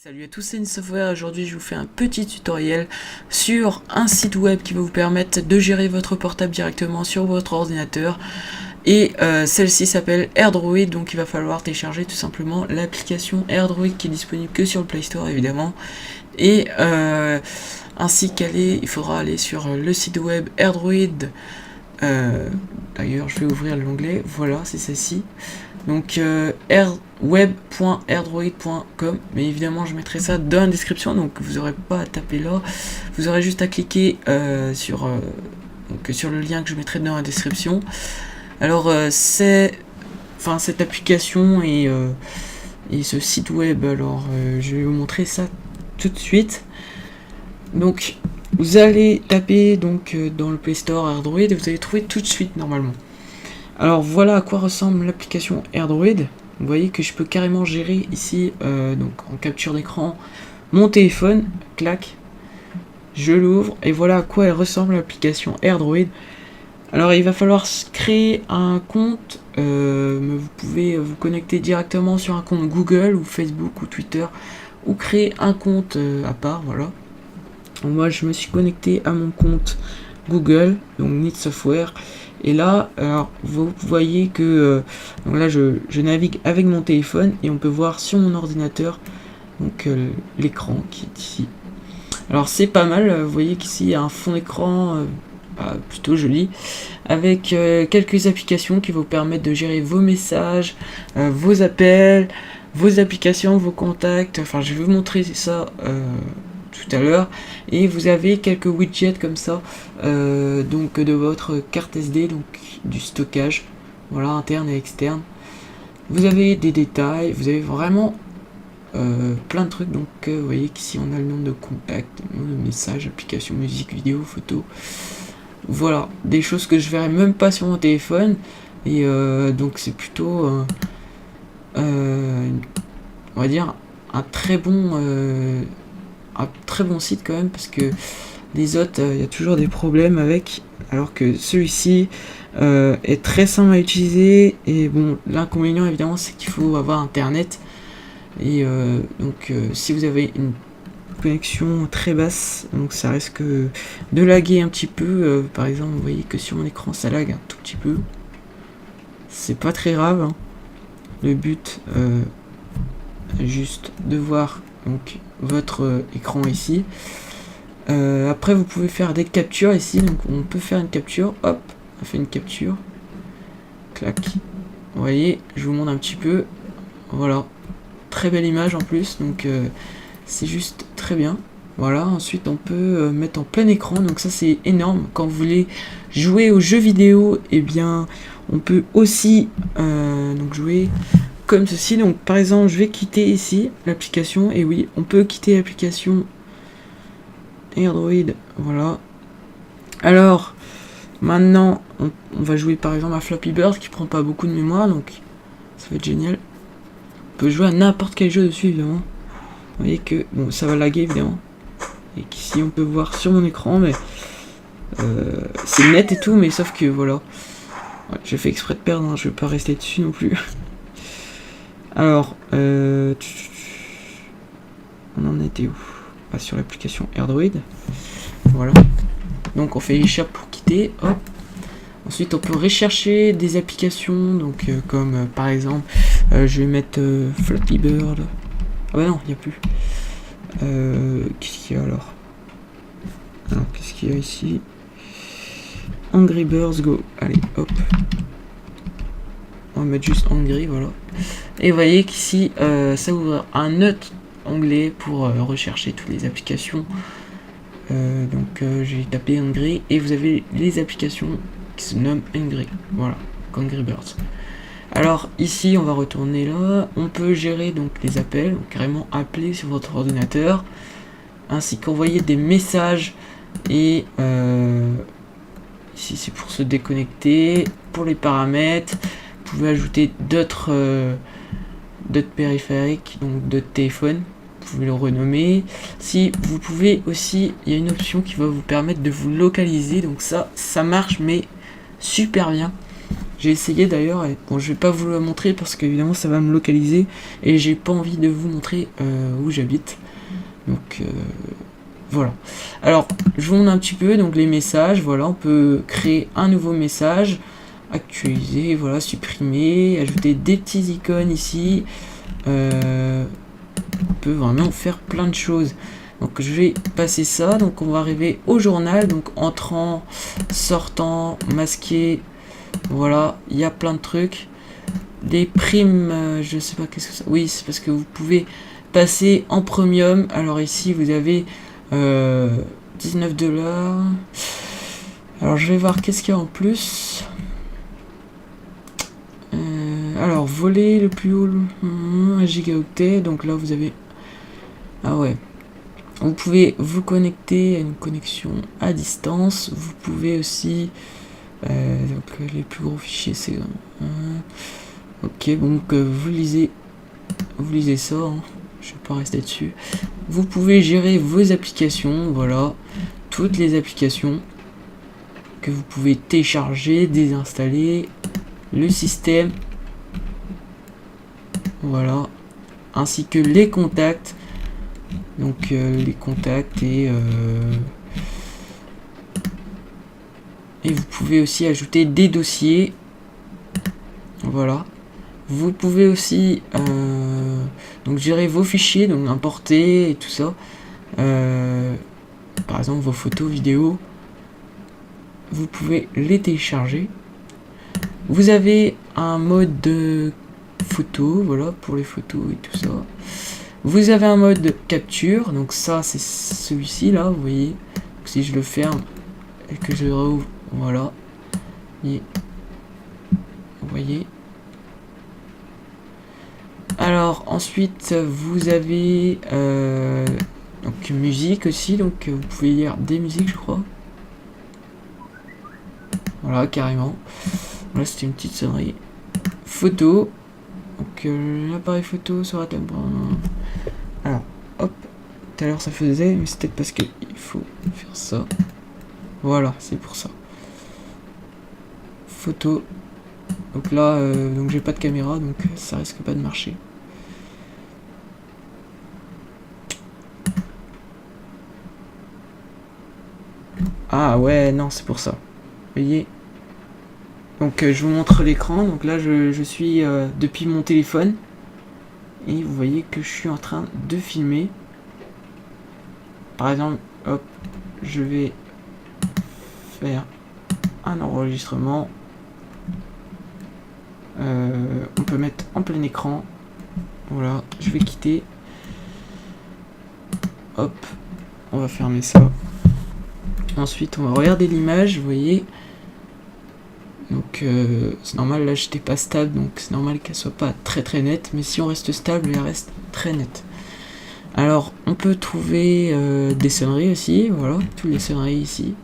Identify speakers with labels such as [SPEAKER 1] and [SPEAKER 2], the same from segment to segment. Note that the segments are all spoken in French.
[SPEAKER 1] Salut à tous, c'est Software. Aujourd'hui je vous fais un petit tutoriel sur un site web qui va vous permettre de gérer votre portable directement sur votre ordinateur. Et celle-ci s'appelle AirDroid, donc il va falloir télécharger tout simplement l'application AirDroid qui est disponible que sur le Play Store évidemment. Et ainsi qu'aller, il faudra aller sur le site web AirDroid. D'ailleurs je vais ouvrir l'onglet, voilà c'est celle-ci. Donc web.airdroid.com, mais évidemment je mettrai ça dans la description, donc vous n'aurez pas à taper là, vous aurez juste à cliquer sur le lien que je mettrai dans la description. Alors cette application et ce site web, alors je vais vous montrer ça tout de suite. Donc vous allez taper donc dans le Play Store AirDroid et vous allez trouver tout de suite normalement. Alors voilà à quoi ressemble l'application AirDroid. Vous voyez que je peux carrément gérer ici donc en capture d'écran mon téléphone, clac, je l'ouvre et voilà à quoi elle ressemble l'application AirDroid. Alors il va falloir créer un compte, mais vous pouvez vous connecter directement sur un compte Google ou Facebook ou Twitter ou créer un compte à part, voilà. Donc moi je me suis connecté à mon compte Google, donc Need Software. Et là, alors vous voyez que donc là je navigue avec mon téléphone et on peut voir sur mon ordinateur donc l'écran qui est ici. Alors c'est pas mal, vous voyez qu'ici il y a un fond d'écran plutôt joli avec quelques applications qui vous permettent de gérer vos messages, vos appels, vos applications, vos contacts. Enfin je vais vous montrer ça tout à l'heure, et vous avez quelques widgets comme ça donc de votre carte SD, donc du stockage, voilà, interne et externe. Vous avez des détails, vous avez vraiment plein de trucs. Donc vous voyez qu'ici on a le nombre de contacts, le nombre de messages, applications, musique, vidéo, photos, voilà, des choses que je verrai même pas sur mon téléphone. Et donc c'est plutôt on va dire un très bon site quand même, parce que les autres il y a toujours des problèmes avec, alors que celui-ci est très simple à utiliser. Et bon, l'inconvénient évidemment c'est qu'il faut avoir internet, et donc si vous avez une connexion très basse, donc ça risque de laguer un petit peu. Par exemple vous voyez que sur mon écran ça lag un tout petit peu, c'est pas très grave hein. Le but juste de voir donc votre écran ici. Après vous pouvez faire des captures ici, donc on peut faire une capture, hop, on fait une capture, clac, vous voyez, je vous montre un petit peu, voilà, très belle image en plus, donc c'est juste très bien. Voilà, ensuite on peut mettre en plein écran, donc ça c'est énorme. Quand vous voulez jouer aux jeux vidéo, et bien on peut aussi donc jouer comme ceci. Donc par exemple je vais quitter ici l'application, et oui on peut quitter l'application AirDroid, voilà. Alors maintenant on va jouer par exemple à Flappy Bird qui prend pas beaucoup de mémoire, donc ça va être génial. On peut jouer à n'importe quel jeu dessus évidemment. Vous voyez que bon, ça va laguer évidemment, et qu'ici on peut voir sur mon écran, mais c'est net et tout, mais sauf que voilà, ouais, j'ai fait exprès de perdre hein, je vais pas rester dessus non plus. Alors on en était où? Pas sur l'application AirDroid, voilà. Donc on fait échappe pour quitter, hop. Ensuite on peut rechercher des applications, donc comme par exemple je vais mettre Flappy Bird. Ah bah non, il n'y a plus. Qu'est-ce qu'il y a alors? Qu'est-ce qu'il y a ici? Angry Birds Go. Allez, hop. On va mettre juste Angry, voilà. Et vous voyez qu'ici, ça ouvre un autre onglet pour rechercher toutes les applications. Donc j'ai tapé Angry, et vous avez les applications qui se nomment Angry. Voilà, Angry Birds. Alors ici on va retourner là, on peut gérer donc les appels, donc carrément appeler sur votre ordinateur, ainsi qu'envoyer des messages. Et ici c'est pour se déconnecter. Pour les paramètres, vous pouvez ajouter d'autres périphériques, donc d'autres téléphones, vous pouvez le renommer. Si vous pouvez aussi, il y a une option qui va vous permettre de vous localiser, donc ça marche mais super bien. J'ai essayé d'ailleurs, et bon, je vais pas vous le montrer parce qu'évidemment ça va me localiser et j'ai pas envie de vous montrer où j'habite. Donc voilà. Alors, je vous montre un petit peu donc les messages. Voilà, on peut créer un nouveau message, actualiser, voilà, supprimer, ajouter des petits icônes ici. On peut vraiment faire plein de choses. Donc je vais passer ça. Donc on va arriver au journal. Donc entrant, sortant, masqué. Voilà, il y a plein de trucs. Des primes, je sais pas qu'est-ce que ça. Oui, c'est parce que vous pouvez passer en premium. Alors ici vous avez 19$. Alors je vais voir qu'est-ce qu'il y a en plus. Alors voler le plus haut 1 gigaoctet. Donc là vous avez. Ah ouais. Vous pouvez vous connecter à une connexion à distance. Vous pouvez aussi. Donc les plus gros fichiers c'est. Ok, donc vous lisez ça. Hein. Je vais pas rester dessus. Vous pouvez gérer vos applications. Voilà, toutes les applications que vous pouvez télécharger, désinstaller, le système. Voilà, ainsi que les contacts. Donc les contacts et vous pouvez aussi ajouter des dossiers. Voilà. Vous pouvez aussi donc gérer vos fichiers, donc importer et tout ça. Par exemple vos photos, vidéos. Vous pouvez les télécharger. Vous avez un mode de photo, voilà, pour les photos et tout ça. Vous avez un mode de capture, donc ça c'est celui-ci là, vous voyez. Donc, si je le ferme et que je le rouvre, voilà. Et vous voyez. Alors ensuite vous avez donc musique aussi, donc vous pouvez lire des musiques je crois. Voilà, carrément. Là c'était une petite sonnerie. Photo. Donc l'appareil photo sera alors hop, tout à l'heure ça faisait, mais c'est peut-être parce qu'il faut faire ça. Voilà, c'est pour ça. Photo. Donc là donc j'ai pas de caméra, donc ça risque pas de marcher. Ah ouais, non, c'est pour ça. Vous voyez. Donc je vous montre l'écran. Donc là je suis depuis mon téléphone. Et vous voyez que je suis en train de filmer. Par exemple, hop, je vais faire un enregistrement. On peut mettre en plein écran. Voilà, je vais quitter. Hop, on va fermer ça. Ensuite, on va regarder l'image, vous voyez. Donc, c'est normal, là, j'étais pas stable, donc c'est normal qu'elle soit pas très très nette. Mais si on reste stable, elle reste très nette. Alors, on peut trouver des sonneries aussi, voilà, toutes les sonneries ici.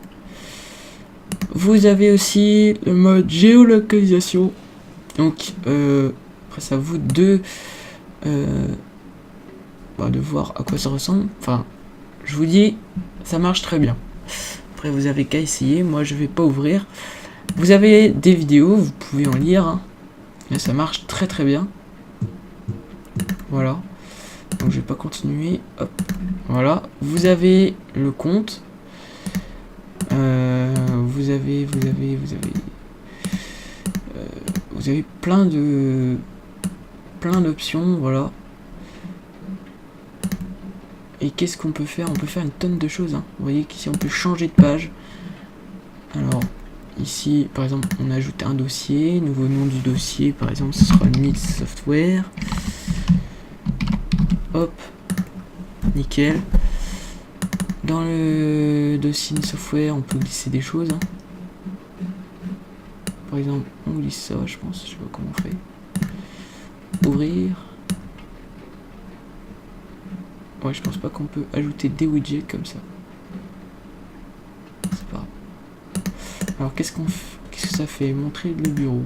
[SPEAKER 1] Vous avez aussi le mode géolocalisation. Donc, après, c'est à vous de voir à quoi ça ressemble. Enfin, je vous dis, ça marche très bien. Après, vous avez qu'à essayer. Moi, je vais pas ouvrir. Vous avez des vidéos, vous pouvez en lire. Hein. Et ça marche très très bien. Voilà. Donc, je vais pas continuer. Hop. Voilà. Vous avez le compte. Vous avez plein d'options, voilà. Et qu'est-ce qu'on peut faire? On peut faire une tonne de choses. Hein. Vous voyez qu'ici on peut changer de page. Alors ici, par exemple, on ajoute un dossier, nouveau nom du dossier, par exemple, ce sera Needs Software. Hop, nickel. Dans le dossier software, on peut glisser des choses. Hein. Par exemple, on glisse ça, je pense. Je sais pas comment on fait. Ouvrir. Ouais, je pense pas qu'on peut ajouter des widgets comme ça. C'est pas grave. Alors, qu'est-ce que ça fait? Montrer le bureau.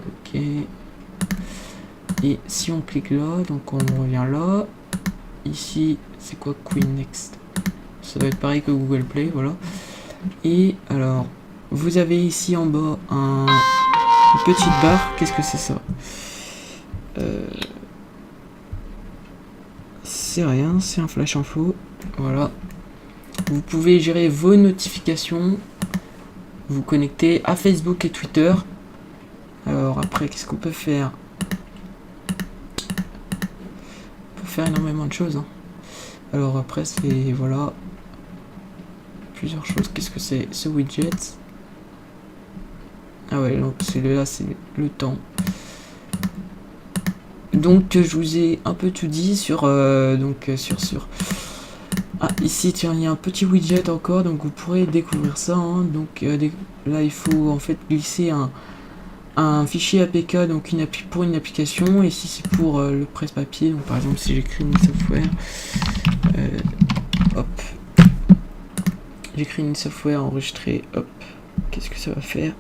[SPEAKER 1] Ok. Et si on clique là, donc on revient là. Ici, c'est quoi Queen Next? Ça doit être pareil que Google Play, voilà. Et alors, vous avez ici en bas un Une petite barre, qu'est-ce que c'est ça? C'est rien, c'est un flash info. Voilà. Vous pouvez gérer vos notifications, vous connecter à Facebook et Twitter. Alors après, qu'est-ce qu'on peut faire? On peut faire énormément de choses. Hein. Alors après, c'est voilà plusieurs choses. Qu'est-ce que c'est ce widget? Ah ouais, donc celui-là, c'est le temps. Donc je vous ai un peu tout dit sur ah ici tiens il y a un petit widget encore, donc vous pourrez découvrir ça. Hein. Donc là il faut en fait glisser un fichier APK, donc pour une application. Ici c'est pour le presse-papier. Donc par exemple si j'écris une software, hop, j'écris une software enregistrée, hop, qu'est-ce que ça va faire?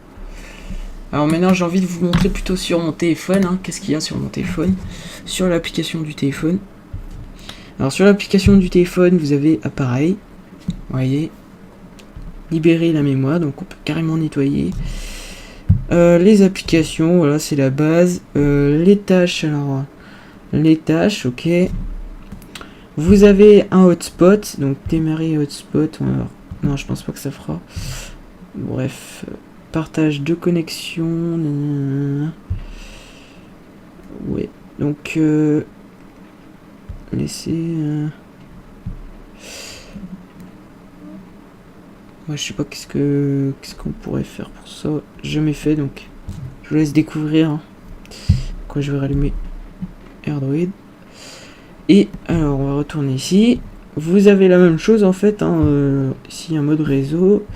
[SPEAKER 1] Alors maintenant j'ai envie de vous montrer plutôt sur mon téléphone, hein. Qu'est-ce qu'il y a sur mon téléphone? Sur l'application du téléphone. Alors sur l'application du téléphone, vous avez appareil, vous voyez, libérer la mémoire, donc on peut carrément nettoyer. Les applications, voilà, c'est la base. Les tâches, alors les tâches, ok. Vous avez un hotspot, donc démarrer hotspot. Alors, non, je pense pas que ça fera. Bref, partage de connexion. Ouais, donc laissez. Moi, je sais pas qu'est-ce qu'on pourrait faire pour ça. Jamais fait, donc je vous laisse découvrir. Hein. Quand je vais rallumer AirDroid. Et alors, on va retourner ici. Vous avez la même chose en fait. Hein, ici, un mode réseau.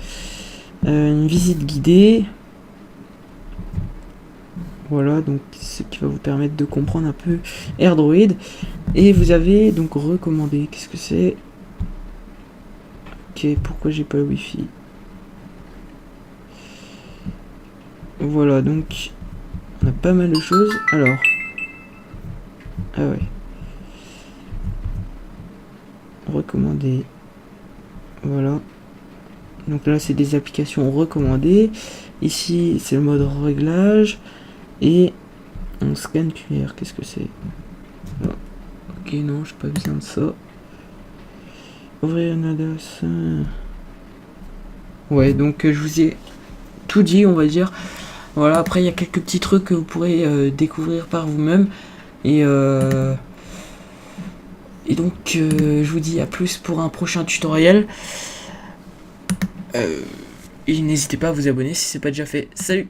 [SPEAKER 1] Une visite guidée. Voilà, donc ce qui va vous permettre de comprendre un peu AirDroid. Et vous avez donc recommandé. Qu'est-ce que c'est? Ok, pourquoi j'ai pas le Wi-Fi? Voilà, donc on a pas mal de choses. Alors, ah ouais, recommander. Voilà. Donc là, c'est des applications recommandées. Ici, c'est le mode réglage. Et on scanne QR. Qu'est-ce que c'est? Ok, non, j'ai pas besoin de ça. Ouvrir une adresse. Ouais, donc je vous ai tout dit, on va dire. Voilà, après il y a quelques petits trucs que vous pourrez découvrir par vous-même. Et donc je vous dis à plus pour un prochain tutoriel. Et n'hésitez pas à vous abonner si c'est pas déjà fait. Salut!